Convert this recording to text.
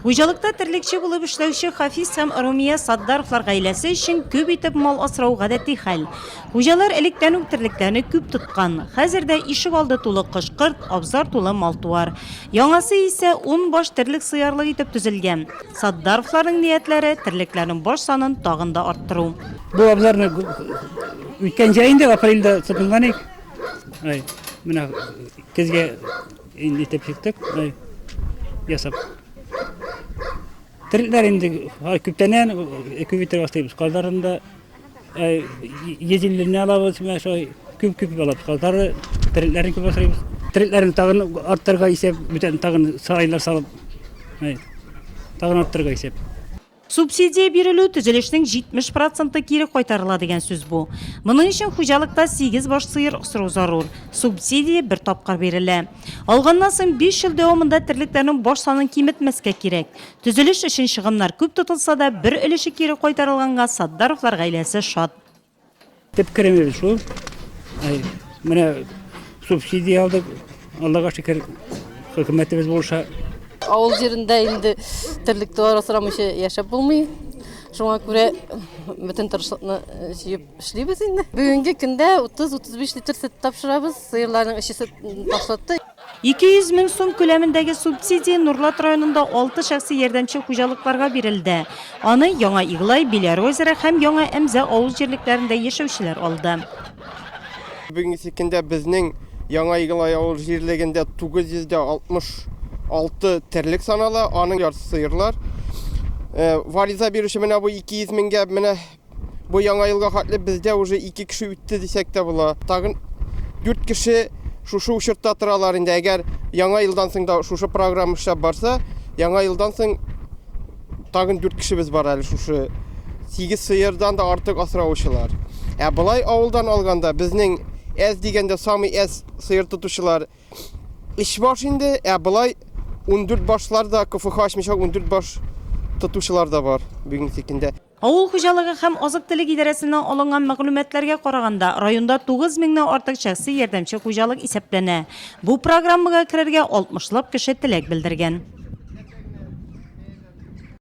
Хуҗалыкта терлекче булып эшләүче Хафиз һәм Румия Саддаровлар гаиләсе өчен күп итеп мал асрау гадәти хәл. Хуҗалар электән үк терлекләрне күп тоткан. Хәзердә ишек алды тулы кош-корт, абзар тулы мал туар. Яңасы исә 10 баш терлек сыярлык итеп төзелгән. Саддаровларның ниятләре терлекләрнең баш санын тагын да арттыру. Bu ablarını ülken ayında April'de satılgan ilk. Ay, buna kızga indi tepsiktik. Ay, yasap. Tırıklar indi küptenen küpütür bastayız. Kaldarında ay yezillerini alabız, mesela küp alabız. Kaldarı tırıkların küp basayız. Tırıkların tağını arttırga isep, bütün tağını saraylar salıp. Ay, tağını arttırga isep. Субсидия бирелү төзелешнең 70% кире кайтарыла дигән сүз бу. Моның өчен хуҗалыкта 8 баш сыер асрау зарур. Субсидия бер тапкыр бирелә. Алганнан соң 5 ел дәвамында терлекләрнең баш санын киметмәскә кирәк. Төзелеш өчен чыгымнар күп тотылса да, бер өлеше кире кайтарылганга Саддаровлар гаиләсе шат. Тепкеремез шу. Ay, менә субсидия алдык. Аллага шөкер, хөкүмәтебез булса. Авыл җирендә инде терлекте асрамыйча яшәп булмый. Шуңа күрә бөтен тырышлыкны җыеп эшлибез инде. Бүгенге көндә 30-35 литр сөт тапшырабыз. Сыерларның эчесе ташлатты. 200 мең сум күләмендәге субсидия Нурлат районында 6 шәхси ярдәмче хуҗалыкларга бирелде. Аны Яңа Иглай, Беляр-Озеро һәм Яңа Әмзә авыл җирлекләрендә яшәүчеләр алды. Бүгенге көндә безнең Яңа Иглай авыл җирлегендә 966 терлек санала, аның яртысы сыерлар. Вариза бирүче менә бу 200 меңгә менә бу Яңа елга хәтле бездә уже 2 кеше үтте дисәк тә була. Тагын 4 кеше шушы учетта торалар инде. Әгәр Яңа елдан соң да шушы программа эшләп барса, Яңа елдан соң тагын 4 кешебез бар әле шушы 8 сыердан да артык асраучылар. Булай авылдан алганда безнең әз дигәндә самый әз сыер тотучылар 3 баш инде, булай 14 башлар да КФХ ачмыйча 14 баш тотучылар да бар бүгенге көндә. Авыл хуҗалыгы һәм азык-төлек идарәсеннән алынган мәгълүматларга караганда, районда 9 меңнән артык шәхси ярдәмче хуҗалык исәпләнә. Бу программага керергә 60лап кеше теләк белдергән.